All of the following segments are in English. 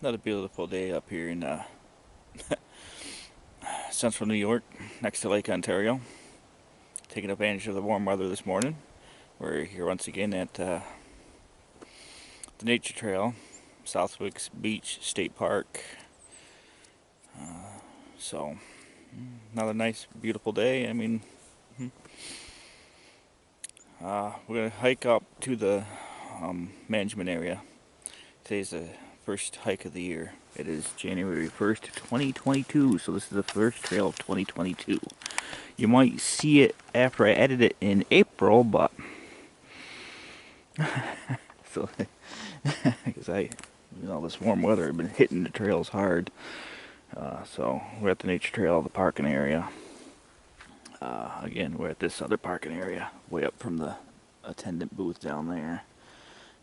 Another beautiful day up here in central New York, next to Lake Ontario. Taking advantage of the warm weather this morning. We're here once again at the Nature Trail, Southwick Beach State Park. So, another nice, beautiful day. We're going to hike up to the management area. Today's the first hike of the year. It is January 1st, 2022, so this is the first trail of 2022. You might see it after I edit it in April, but so because this warm weather has been hitting the trails hard. So we're at the nature trail, the parking area. Again, we're at this other parking area, way up from the attendant booth down there.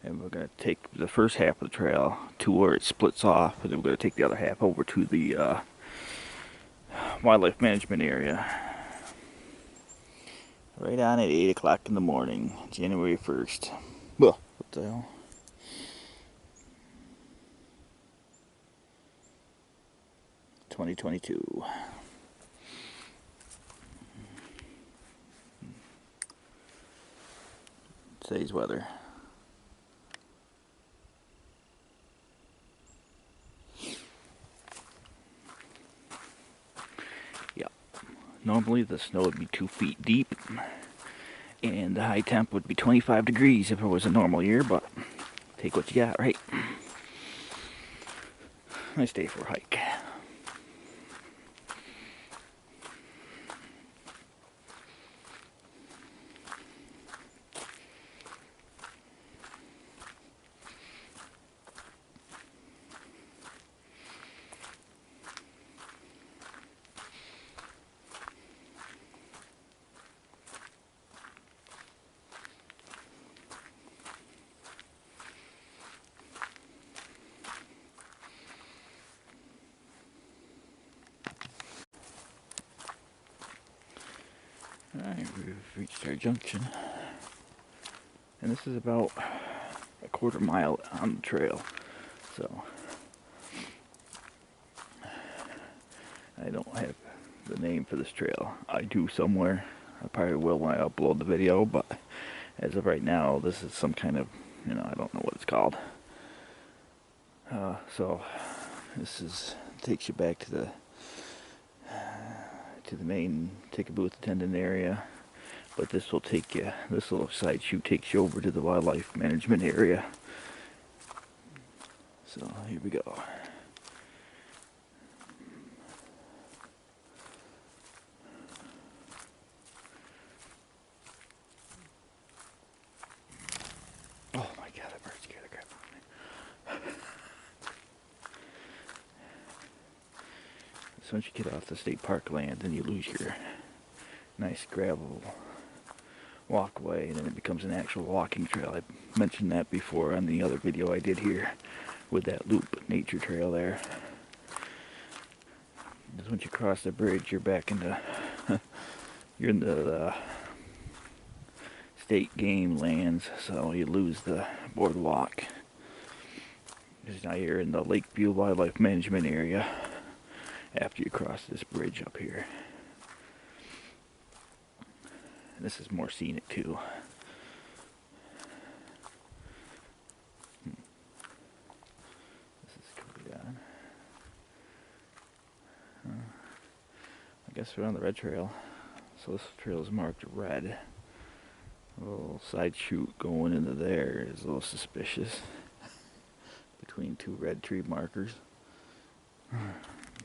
And we're going to take the first half of the trail to where it splits off, and then we're going to take the other half over to the wildlife management area. Right on at 8 o'clock in the morning, January 1st. Well, what the hell? (2022). Today's weather. Yeah. Normally the snow would be 2 feet deep, and the high temp would be 25 degrees if it was a normal year, but take what you got, right? Nice day for a hike. Alright, we've reached our junction. And this is about a quarter-mile on the trail. So, I don't have the name for this trail. I do somewhere. I probably will when I upload the video, but as of right now, this is some kind of, I don't know what it's called. So, this takes you back to the main ticket booth attendant area, but this little side chute takes you over to the wildlife management area. So here we go. Oh my god, that bird scared the crap out of me. So once you get off the state park land, then you lose your nice gravel walkway, and then it becomes an actual walking trail. I mentioned that before on the other video I did here with that loop nature trail there. Because once you cross the bridge, you're back into you're in the state game lands, so you lose the boardwalk. Because now you're in the Lakeview Wildlife Management area after you cross this bridge up here. And this is more scenic too. This is coming down. I guess we're on the red trail. So this trail is marked red. A little side chute going into there is a little suspicious. Between two red tree markers.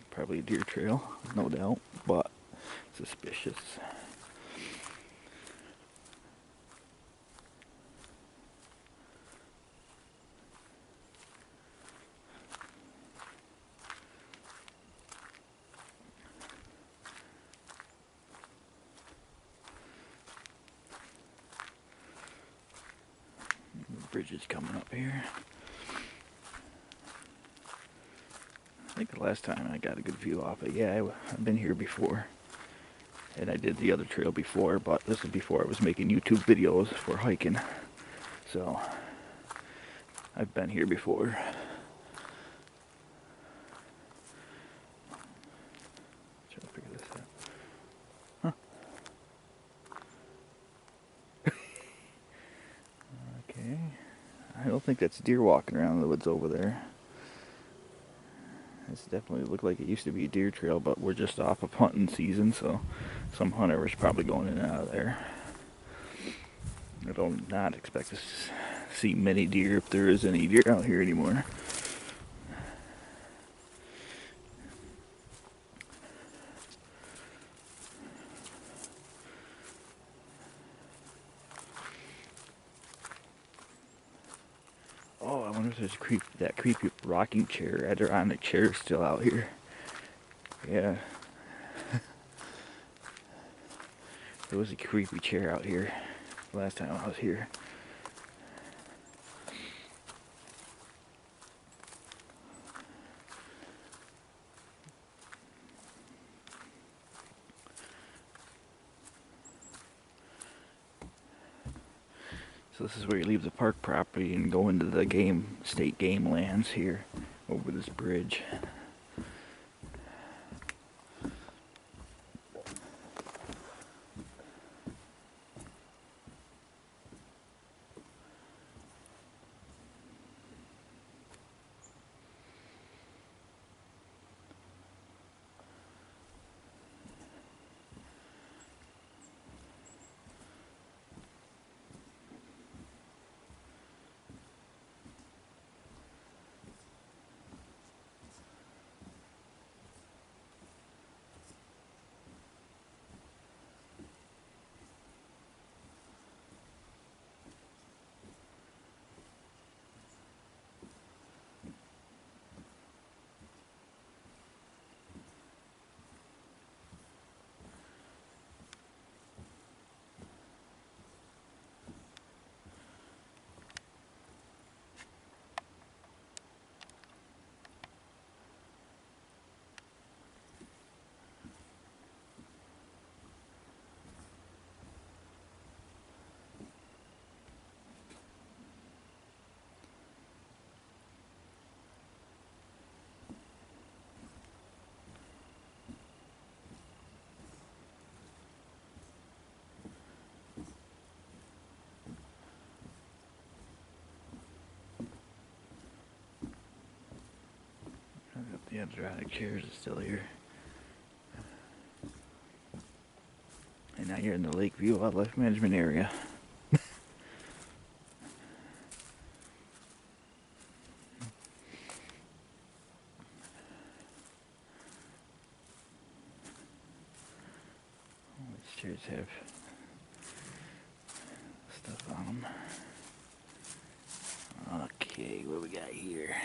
Probably a deer trail, no doubt, but suspicious. The bridge is coming up here. I think the last time I got a good view off it, yeah, I've been here before. And I did the other trail before, but this is before I was making YouTube videos for hiking. So, I've been here before. think that's deer walking around in the woods over there. This definitely looked like it used to be a deer trail, but we're just off of hunting season, so some hunter was probably going in and out of there. I don't not expect to see many deer if there is any deer out here anymore. Oh, I wonder if there's that creepy rocking chair, Adirondack chair still out here. Yeah. There was a creepy chair out here last time I was here. So this is where you leave the park property and go into the state game lands here over this bridge. The Adirondack chairs is still here. And now you're in the Lakeview Wildlife Management Area. These chairs have stuff on them. Okay, what we got here?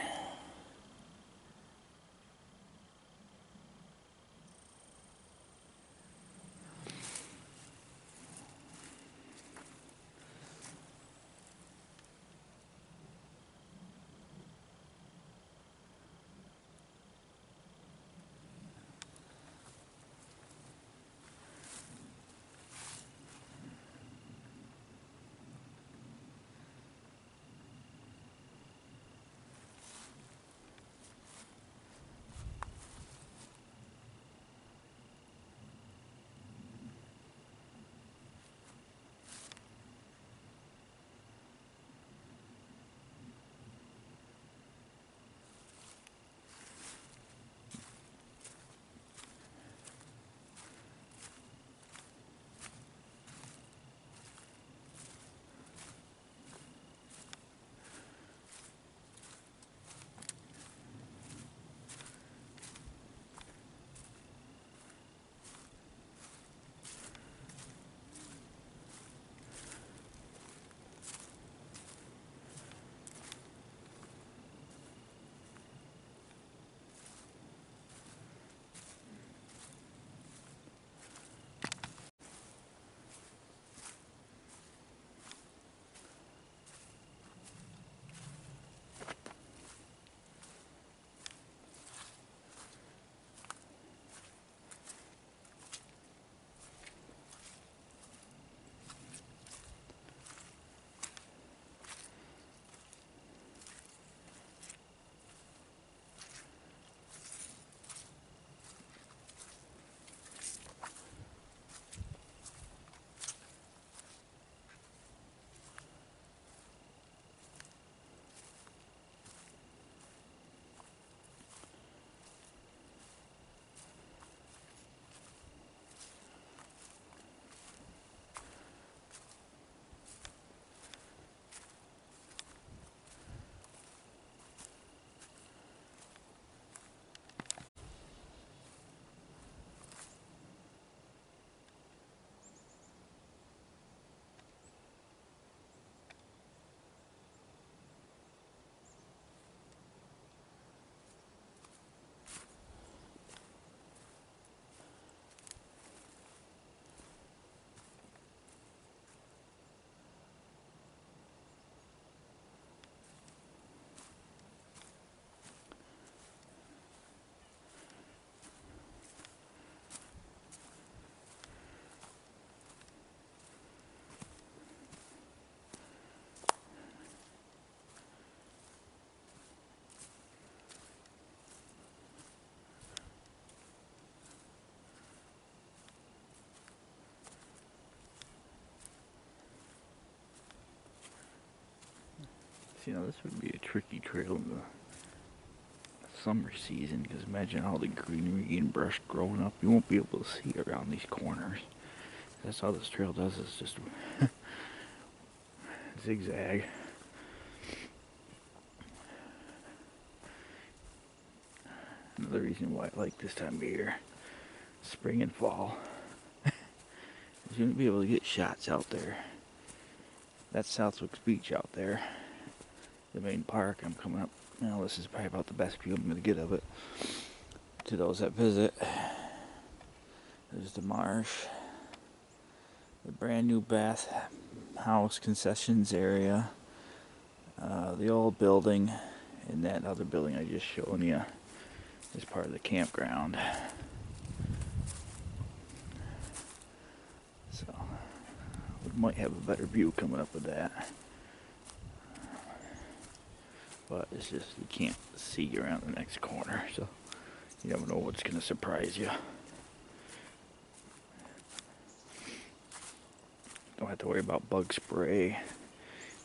See, now this would be a tricky trail in the summer season, because imagine all the greenery and brush growing up. You won't be able to see around these corners. That's all this trail does, is just zigzag. Another reason why I like this time of year, spring and fall, is you're going to be able to get shots out there. That's Southwick Beach out there, the main park. I'm coming up. Now this is probably about the best view I'm going to get of it. To those that visit, there's the marsh, the brand new bath house concessions area, the old building, and that other building I just showed you is part of the campground. So we might have a better view coming up with that, but it's just you can't see around the next corner, so you never know what's going to surprise you. Don't have to worry about bug spray.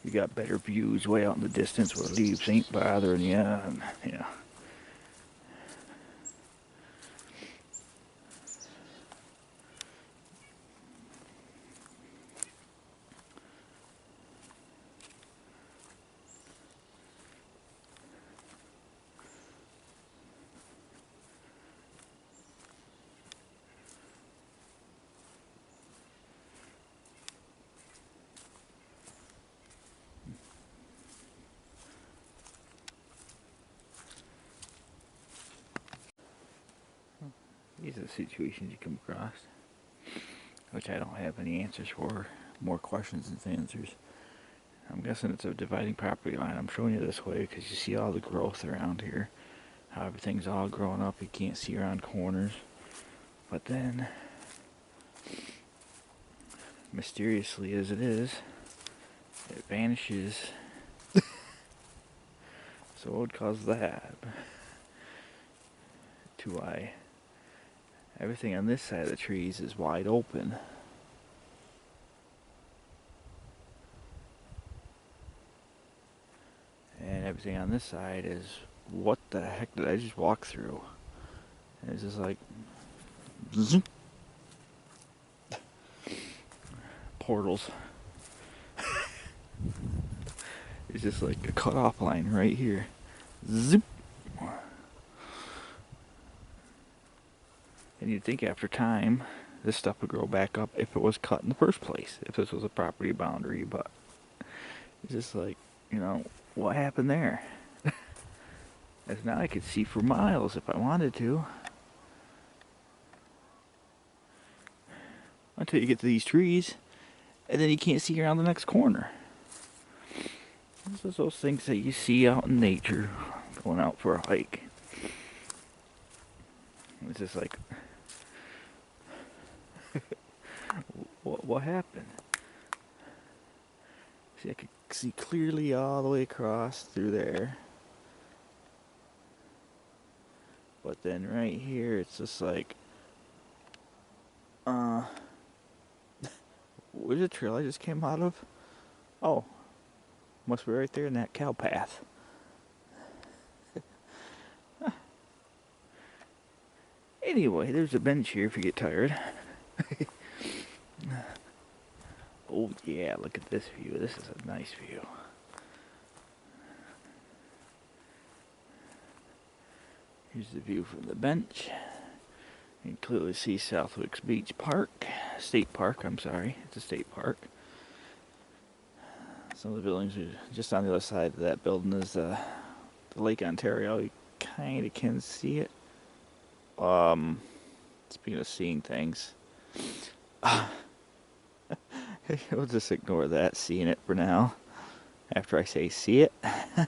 You got better views way out in the distance where leaves ain't bothering you, and yeah. These are the situations you come across, which I don't have any answers for. More questions than answers. I'm guessing it's a dividing property line. I'm showing you this way because you see all the growth around here. How everything's all grown up. You can't see around corners. But then, mysteriously as it is, it vanishes. So what would cause that? To why everything on this side of the trees is wide open. And everything on this side is, what the heck did I just walk through? And it's just like, zoom. Portals. It's just like a cutoff line right here. Zoop. And you'd think after time, this stuff would grow back up if it was cut in the first place, if this was a property boundary, but it's just like, you know, what happened there? As now I could see for miles if I wanted to. Until you get to these trees, and then you can't see around the next corner. This is those things that you see out in nature, going out for a hike. It's just like, what happened? See, I could see clearly all the way across through there. But then right here, it's just like, where's the trail I just came out of? Oh, must be right there in that cow path. Anyway, there's a bench here if you get tired. Oh yeah, look at this view. This is a nice view. Here's the view from the bench. You can clearly see Southwick Beach Park. State Park, I'm sorry. It's a state park. Some of the buildings are just on the other side of that building is the Lake Ontario. You kind of can see it. Speaking of seeing things, we'll just ignore that, seeing it for now. After I say see it, I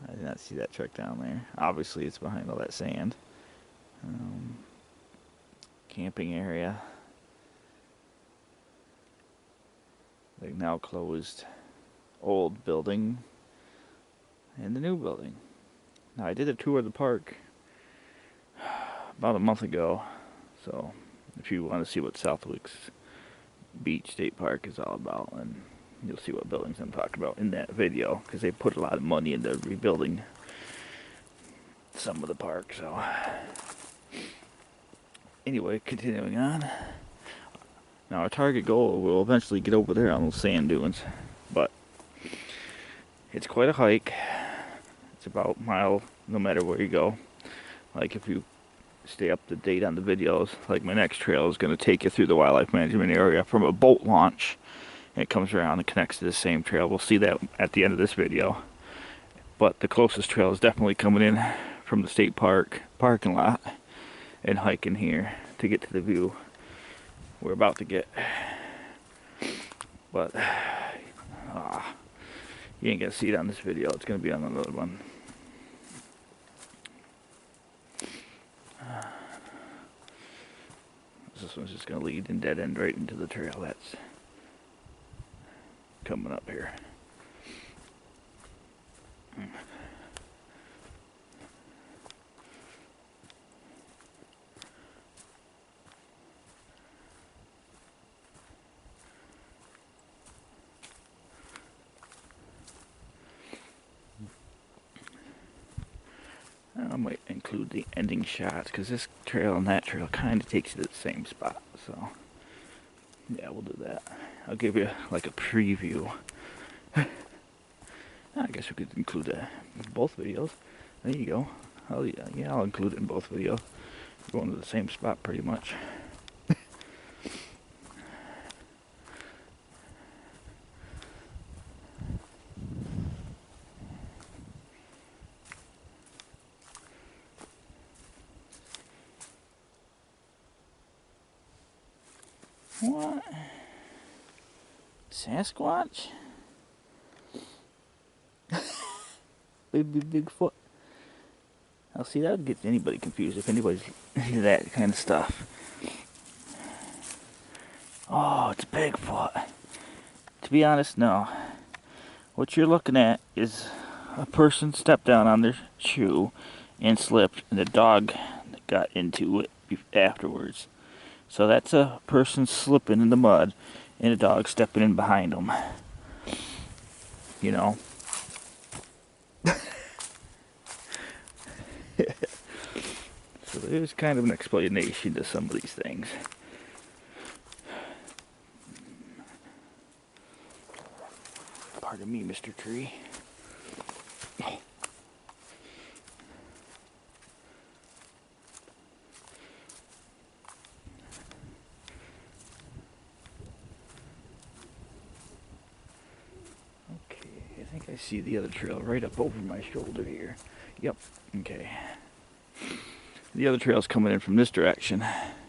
did not see that truck down there. Obviously, it's behind all that sand. Camping area. The now closed old building and the new building. Now, I did a tour of the park about a month ago, so if you want to see what Southwick's Beach State Park is all about, and You'll see what buildings I'm talking about in that video, because they put a lot of money into rebuilding some of the park. So anyway, continuing on. Now our target goal will eventually get over there on those sand dunes, but it's quite a hike. It's about a mile no matter where you go. Like if you stay up to date on the videos, like my next trail is going to take you through the wildlife management area from a boat launch, and it comes around and connects to the same trail. We'll see that at the end of this video. But the closest trail is definitely coming in from the state park parking lot and hiking here to get to the view we're about to get. But you ain't gonna see it on this video. It's gonna be on another one. This one's just gonna lead and dead end right into the trail that's coming up here. I might include the ending shots because this trail and that trail kind of takes you to the same spot. So yeah, we'll do that. I'll give you like a preview. I guess we could include both videos. There you go. Yeah, I'll include it in both videos. We're going to the same spot pretty much. What? Sasquatch? Bigfoot. I'll see, that would get anybody confused if anybody's into that kind of stuff. Oh, it's Bigfoot. To be honest, no. What you're looking at is a person stepped down on their shoe and slipped, and the dog got into it afterwards. So that's a person slipping in the mud and a dog stepping in behind them. You know. So there's kind of an explanation to some of these things. Pardon me, Mr. Tree. Oh. Okay, I think I see the other trail right up over my shoulder here. Yep, okay. The other trail's coming in from this direction.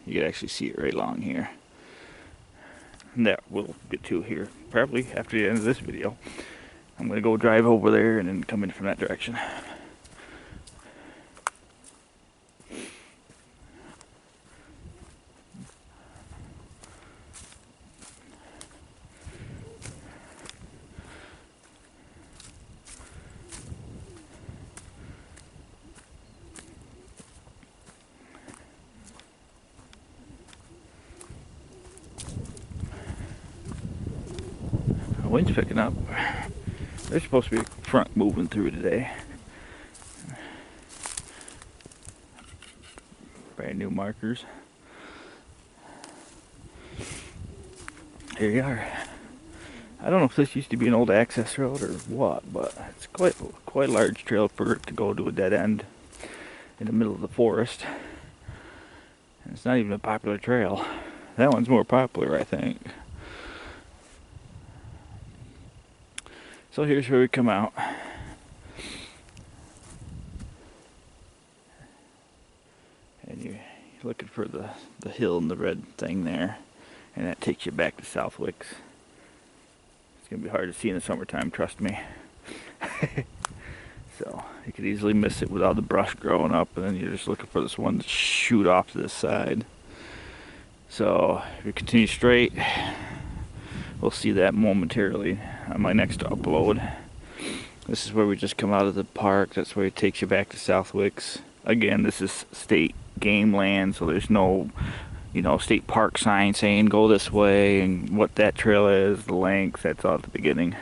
You can actually see it right along here. And that we'll get to here, probably after the end of this video. I'm going to go drive over there and then come in from that direction. The wind's picking up. There's supposed to be a front moving through today. Brand new markers. Here you are. I don't know if this used to be an old access road or what, but it's quite a large trail for it to go to a dead end in the middle of the forest. And it's not even a popular trail. That one's more popular, I think. So here's where we come out. And you're looking for the hill and the red thing there. And that takes you back to Southwick. It's going to be hard to see in the summertime, trust me. So you could easily miss it with all the brush growing up, and then you're just looking for this one to shoot off to the side. So if you continue straight, we'll see that momentarily on my next upload. This is where we just come out of the park. That's where it takes you back to Southwick. Again, this is state game land, so there's no you know, state park sign saying go this way and what that trail is, the length, that's all at the beginning.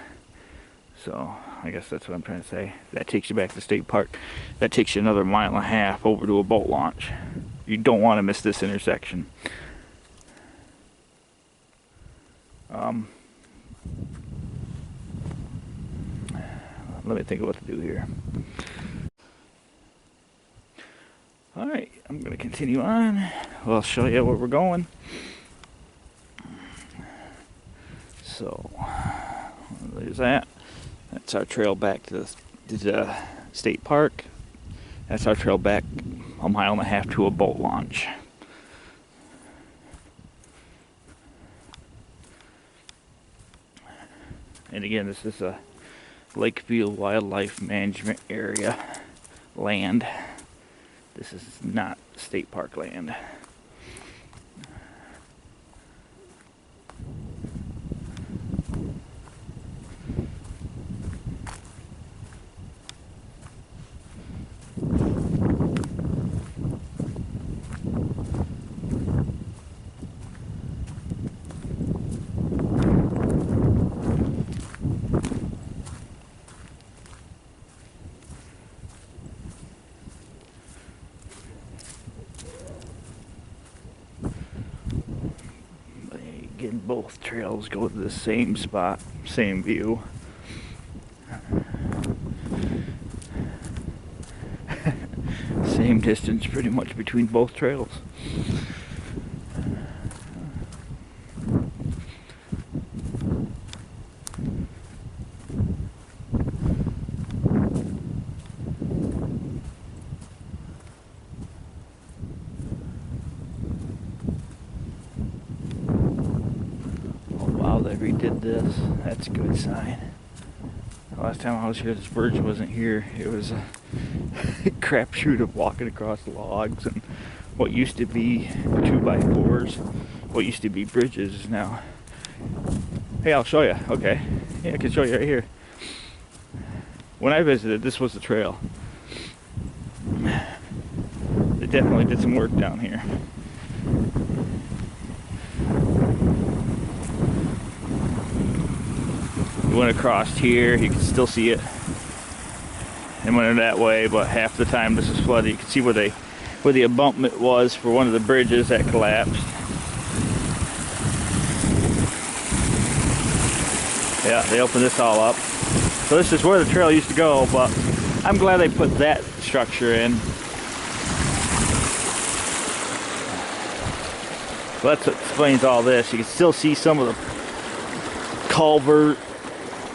So I guess that's what I'm trying to say. That takes you back to state park. That takes you another 1.5 miles over to a boat launch. You don't want to miss this intersection. Let me think of what to do here. Alright, I'm going to continue on. I'll show you where we're going. So, there's that. That's our trail back to the state park. That's our trail back 1.5 miles to a boat launch. And again, this is a Lakefield Wildlife Management Area land. This is not state park land. Again, both trails go to the same spot, same view. Same distance pretty much between both trails. They redid this. That's a good sign. Last time I was here, this bridge wasn't here. It was a crapshoot of walking across logs, and what used to be 2x4s, what used to be bridges is now. Hey, I'll show you. Okay. Yeah, I can show you right here. When I visited, this was the trail. They definitely did some work down here. We went across here, you can still see it. And went that way, but half the time this is flooded. You can see where the abutment was for one of the bridges that collapsed. Yeah, they opened this all up. So this is where the trail used to go, but I'm glad they put that structure in. So that's what explains all this. You can still see some of the culvert,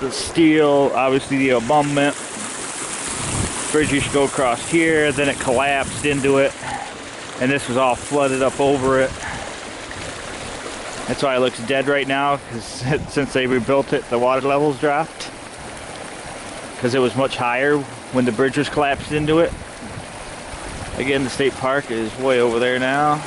the steel, obviously the abutment. Bridge used to go across here, then it collapsed into it, and this was all flooded up over it. That's why it looks dead right now, because since they rebuilt it, the water levels dropped. Because it was much higher when the bridge was collapsed into it. Again, the state park is way over there now.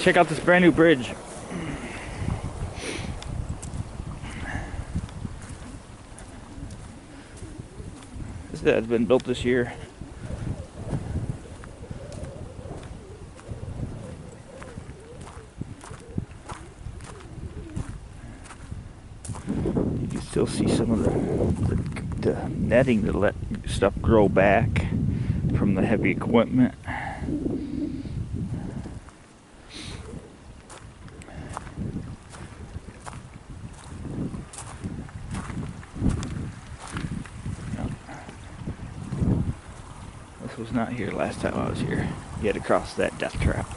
Check out this brand new bridge. This has been built this year. You can still see some of the netting to let stuff grow back from the heavy equipment. Was not here last time I was here. You had to cross that death trap.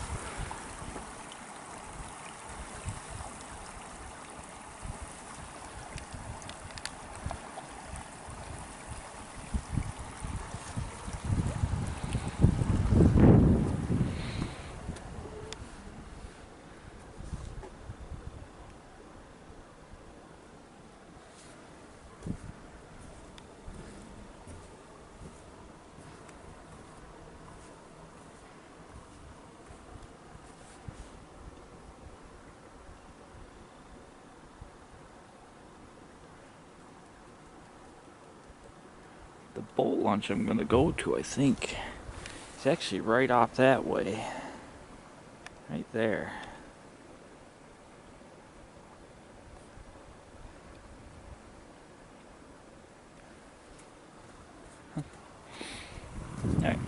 boat launch I'm gonna go to, I think. It's actually right off that way. Right there. Alright.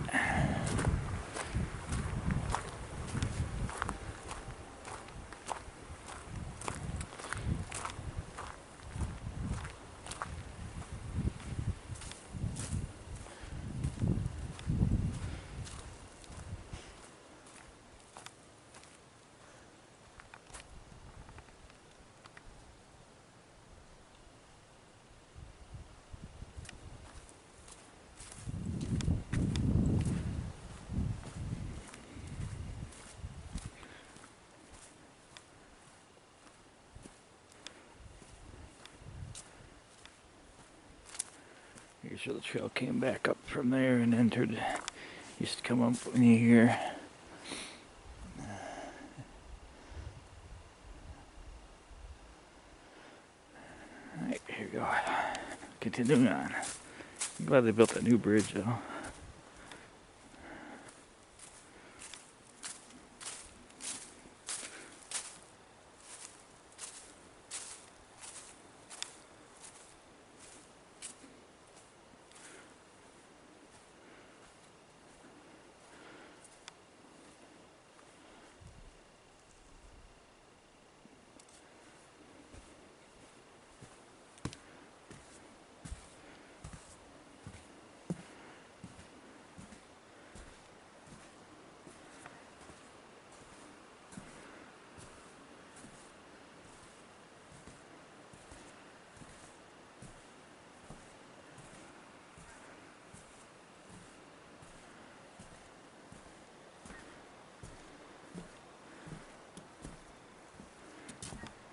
Here's where the trail came back up from there and entered. Used to come up in here. Alright, here we go. Continuing on. I'm glad they built that new bridge though.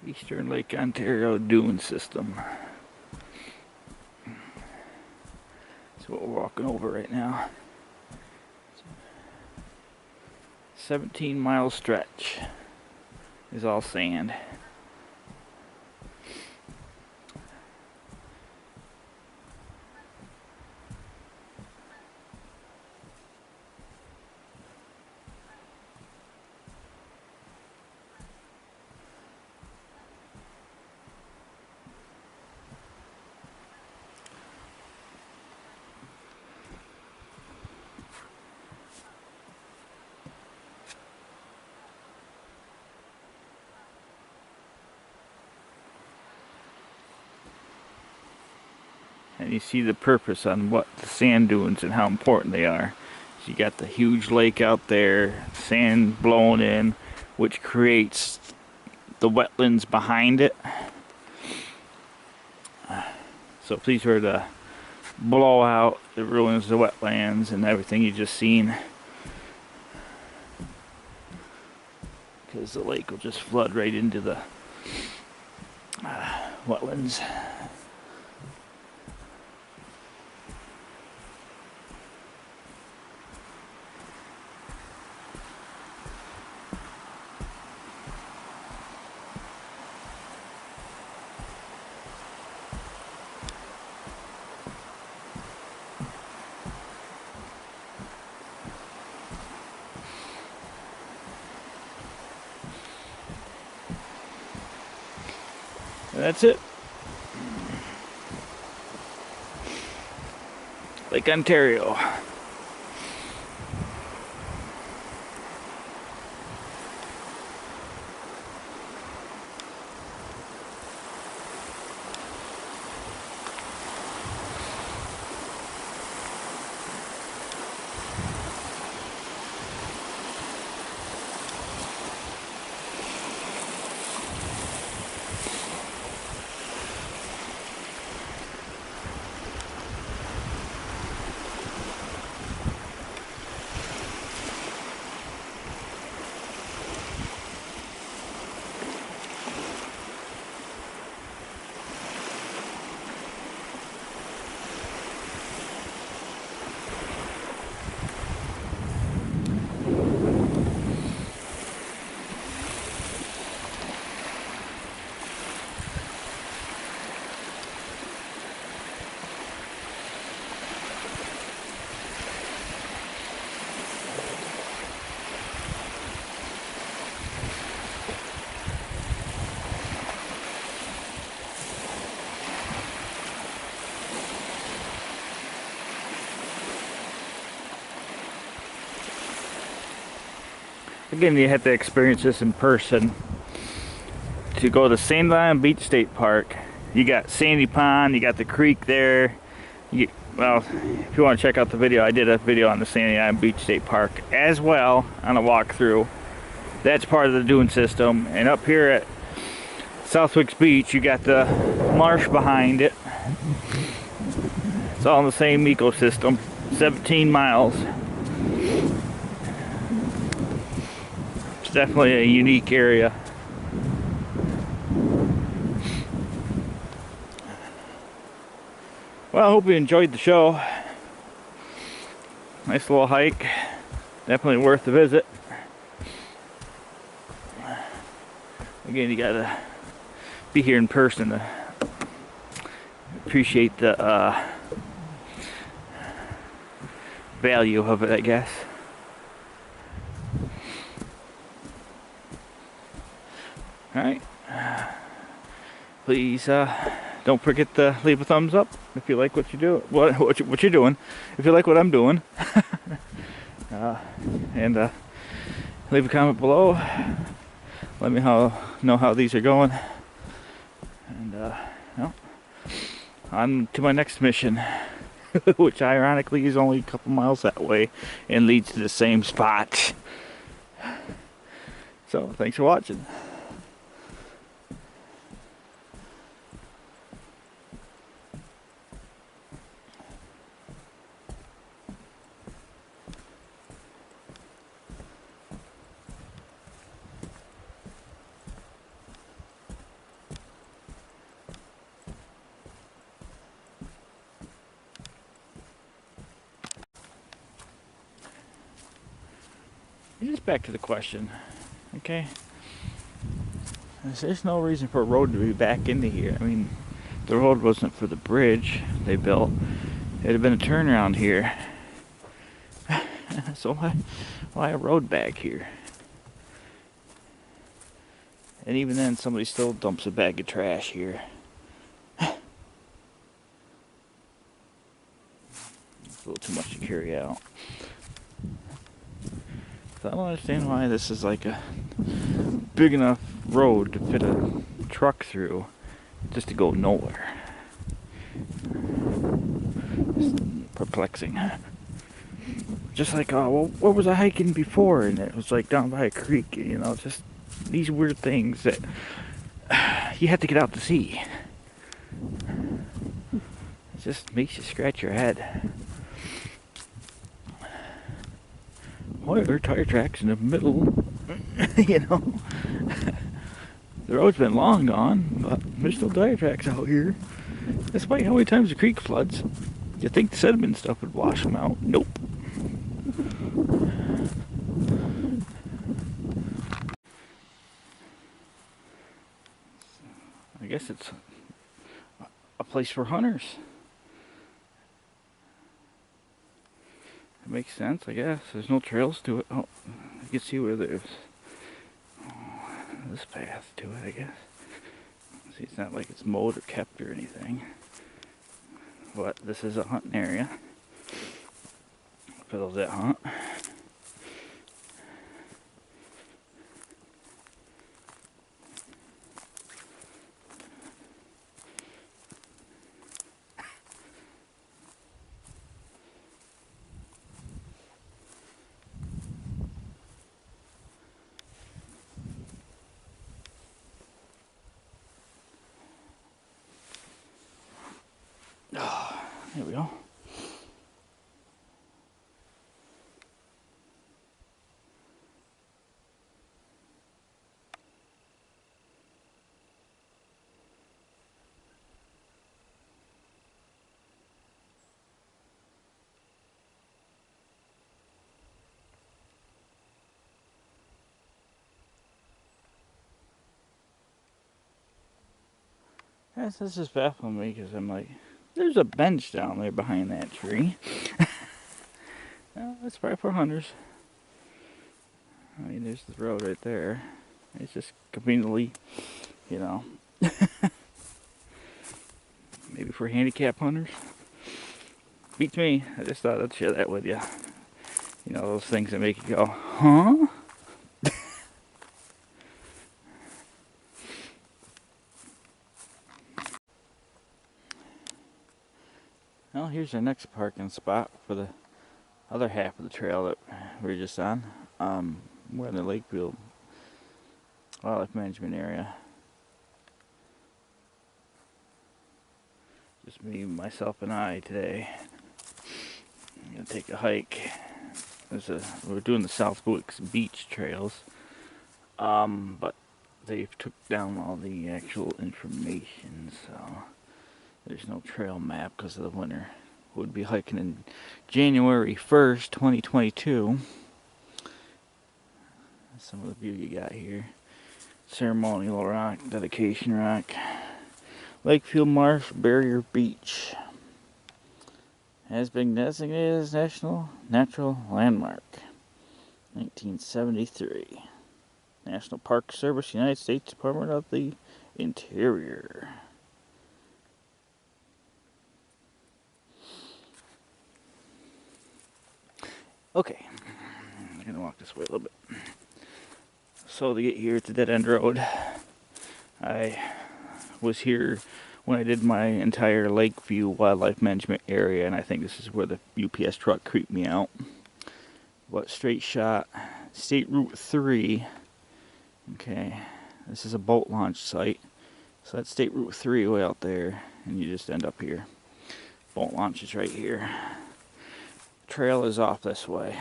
Eastern Lake Ontario dune system. That's what we're walking over right now. 17-mile stretch is all sand. And you see the purpose on what the sand dunes and how important they are. So you got the huge lake out there, sand blowing in, which creates the wetlands behind it. So if these were to blow out, it ruins the wetlands and everything you just seen. Because the lake will just flood right into the wetlands. And that's it. Lake Ontario. Again, you have to experience this in person. To go to Sand Island Beach State Park, you got Sandy Pond, you got the creek there. Well, if you want to check out the video, I did a video on the Sandy Island Beach State Park as well on a walkthrough. That's part of the dune system. And up here at Southwick Beach, you got the marsh behind it. It's all in the same ecosystem. 17 miles. It's definitely a unique area. Well, I hope you enjoyed the show. Nice little hike. Definitely worth the visit. Again, you gotta be here in person to appreciate the value of it, I guess. Alright. Please don't forget to leave a thumbs up if you like what you do. What you're doing. If you like what I'm doing. And leave a comment below. Let me know how these are going. And well, on to my next mission. Which ironically is only a couple miles that way and leads to the same spot. So, thanks for watching. Just back to the question, okay? There's no reason for a road to be back into here. I mean, the road wasn't for the bridge they built. It'd have been a turnaround here. So why a road back here? And even then, somebody still dumps a bag of trash here. It's a little too much to carry out. I don't understand why this is like a big enough road to fit a truck through just to go nowhere. It's perplexing. Just like, oh, well, where was I hiking before? And it was like down by a creek, you know, just these weird things that you have to get out to see. It just makes you scratch your head. Why are there tire tracks in the middle? You know, the road's been long gone, but there's still tire tracks out here. Despite how many times the creek floods, you think the sediment stuff would wash them out? Nope. I guess it's a place for hunters. It makes sense, I guess. There's no trails to it. Oh, you can see where there's this path to it, I guess. See, it's not like it's mowed or kept or anything. But this is a hunting area for those that hunt. Oh, there we go. Yes, this is baffling me because I'm like, there's a bench down there behind that tree. Well, that's probably for hunters. I mean, there's the road right there. It's just conveniently, you know, maybe for handicap hunters. Beats me. I just thought I'd share that with you. You know, those things that make you go, huh? here's our next parking spot for the other half of the trail that we were just on. We're in the Lakeville Wildlife Management Area. Just me, myself, and I today. I'm gonna take a hike. We're doing the Southwick beach trails, but they've took down all the actual information, so there's no trail map because of the winter. We'll be hiking in January 1st, 2022. Some of the view you got here. Ceremonial rock, dedication rock. Lakefield Marsh Barrier Beach has been designated as National Natural Landmark. 1973. National Park Service, United States Department of the Interior. Okay, I'm gonna walk this way a little bit. So to get here, it's a dead-end road. I was here when I did my entire Lakeview Wildlife Management Area, and I think this is where the UPS truck creeped me out. But straight shot, State Route 3. Okay, this is a boat launch site. So that's State Route 3 way out there, and you just end up here. Boat launch is right here. Trail is off this way.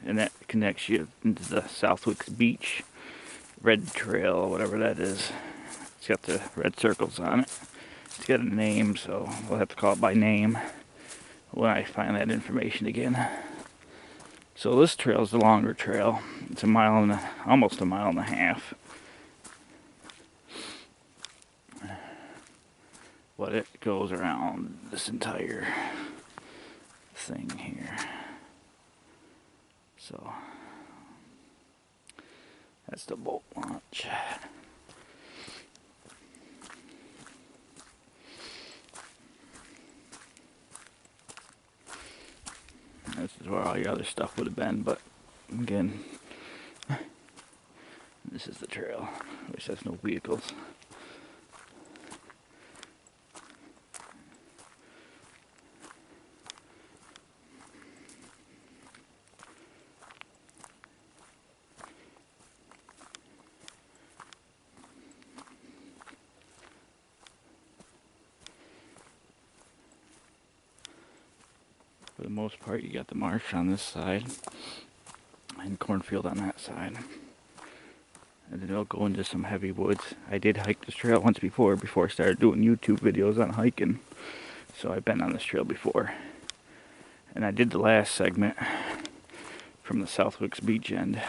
And that connects you into the Southwick Beach Red Trail, or whatever that is. It's got the red circles on it. It's got a name, so we'll have to call it by name when I find that information again. So this trail is the longer trail. It's almost a mile and a half. But it goes around this entire thing here. So that's the boat launch. This is where all your other stuff would have been, but again, this is the trail, which has no vehicles. For the most part, you got the marsh on this side and cornfield on that side. And then it'll go into some heavy woods. I did hike this trail once before I started doing YouTube videos on hiking. So I've been on this trail before. And I did the last segment from the Southwick beach end.